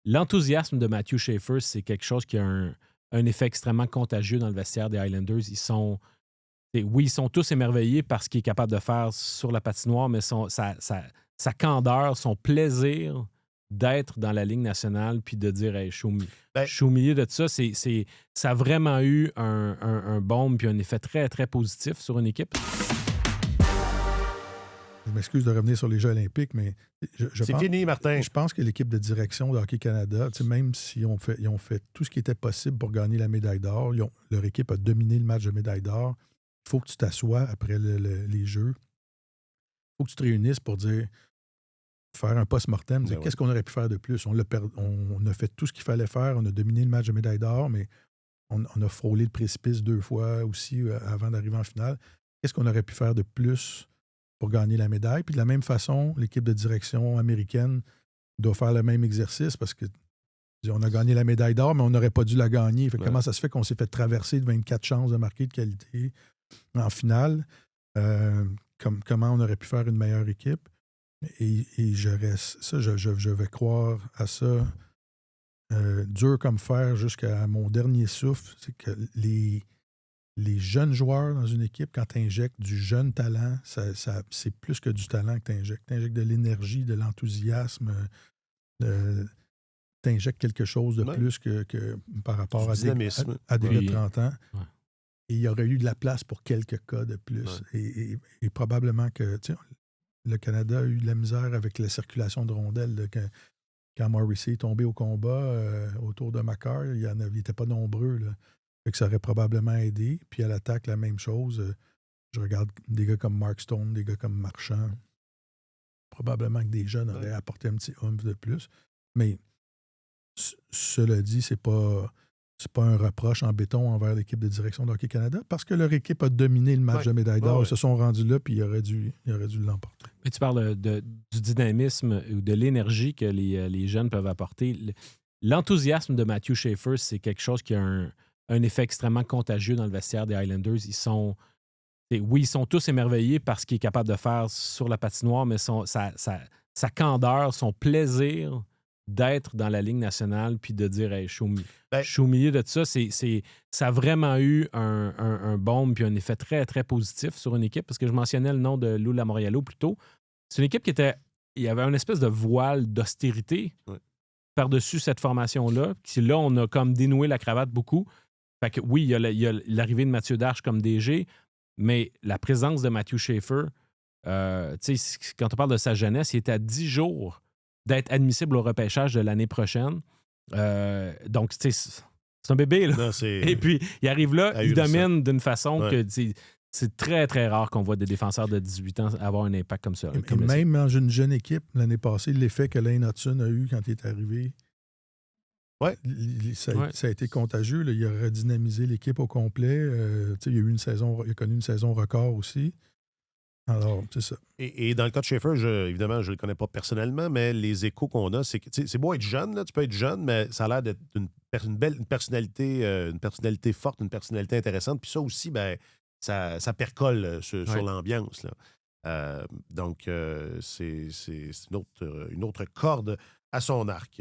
l'enthousiasme de Matthew Schaefer, c'est quelque chose qui a un effet extrêmement contagieux dans le vestiaire des Highlanders. Oui, ils sont tous émerveillés par ce qu'il est capable de faire sur la patinoire, mais sa candeur, son plaisir d'être dans la Ligue nationale puis de dire hey, Ben, je suis au milieu de ça, ça a vraiment eu un baume puis un effet très, très positif sur une équipe. Je m'excuse de revenir sur les Jeux olympiques, mais c'est fini, Martin. Je pense que l'équipe de direction de Hockey Canada, même s'ils ont fait tout ce qui était possible pour gagner la médaille d'or, leur équipe a dominé le match de médaille d'or. Il faut que tu t'assoies après les Jeux. Il faut que tu te réunisses pour faire un post-mortem, dire qu'est-ce qu'on aurait pu faire de plus. On a fait tout ce qu'il fallait faire, on a dominé le match de médaille d'or, mais on a frôlé le précipice 2 fois aussi avant d'arriver en finale. Qu'est-ce qu'on aurait pu faire de plus pour gagner la médaille? Puis de la même façon, l'équipe de direction américaine doit faire le même exercice parce que on a gagné la médaille d'or, mais on n'aurait pas dû la gagner. Fait que comment ça se fait qu'on s'est fait traverser de 24 chances de marquer de qualité en finale? Comment on aurait pu faire une meilleure équipe? Et je vais croire à ça dur comme fer jusqu'à mon dernier souffle. C'est que les jeunes joueurs dans une équipe, quand tu injectes du jeune talent, c'est plus que du talent que tu injectes. Tu injectes de l'énergie, de l'enthousiasme, tu injectes quelque chose de plus que par rapport à des gars de 30 ans. Ouais. Et il y aurait eu de la place pour quelques cas de plus. Ouais. Et probablement que le Canada a eu de la misère avec la circulation de rondelles. Quand Morrissey est tombé au combat autour de Makar, il n'était pas nombreux. Là. Fait que ça aurait probablement aidé. Puis à l'attaque, la même chose. Je regarde des gars comme Mark Stone, des gars comme Marchand. Probablement que des jeunes auraient apporté un petit oomph de plus. Mais cela dit, c'est pas un reproche en béton envers l'équipe de direction de Hockey Canada parce que leur équipe a dominé le match de médaille d'or. Ils se sont rendus là puis ils auraient dû l'emporter. Mais tu parles du dynamisme ou de l'énergie que les jeunes peuvent apporter. L'enthousiasme de Matthew Schaefer, c'est quelque chose qui a un effet extrêmement contagieux dans le vestiaire des Highlanders. Ils sont tous émerveillés par ce qu'il est capable de faire sur la patinoire, mais sa candeur, son plaisir d'être dans la Ligue nationale puis de dire hey, je suis au milieu de ça, ça a vraiment eu un baume puis un effet très, très positif sur une équipe parce que je mentionnais le nom de Lou Lamoriello plus tôt. C'est une équipe il y avait une espèce de voile d'austérité par-dessus cette formation-là. Puis là, on a comme dénoué la cravate beaucoup. Fait que oui, il y a l'arrivée de Mathieu Darche comme DG, mais la présence de Matthew Schaefer, quand on parle de sa jeunesse, il est à 10 jours d'être admissible au repêchage de l'année prochaine. Donc, c'est un bébé. Là. Non, et puis, il arrive là, il domine d'une façon que c'est très, très rare qu'on voit des défenseurs de 18 ans avoir un impact comme ça. Et même dans une jeune équipe, l'année passée, l'effet que Lane Hudson a eu quand il est arrivé, ça a été contagieux. Là. Il a redynamisé l'équipe au complet. Il a connu une saison record aussi. Alors, c'est ça. Et dans le cas de Schaefer, évidemment, je ne le connais pas personnellement, mais les échos qu'on a, c'est que c'est beau être jeune, là, tu peux être jeune, mais ça a l'air d'être une personnalité forte, une personnalité intéressante. Puis ça aussi, ça percole sur l'ambiance. Là. Donc, c'est une autre corde à son arc.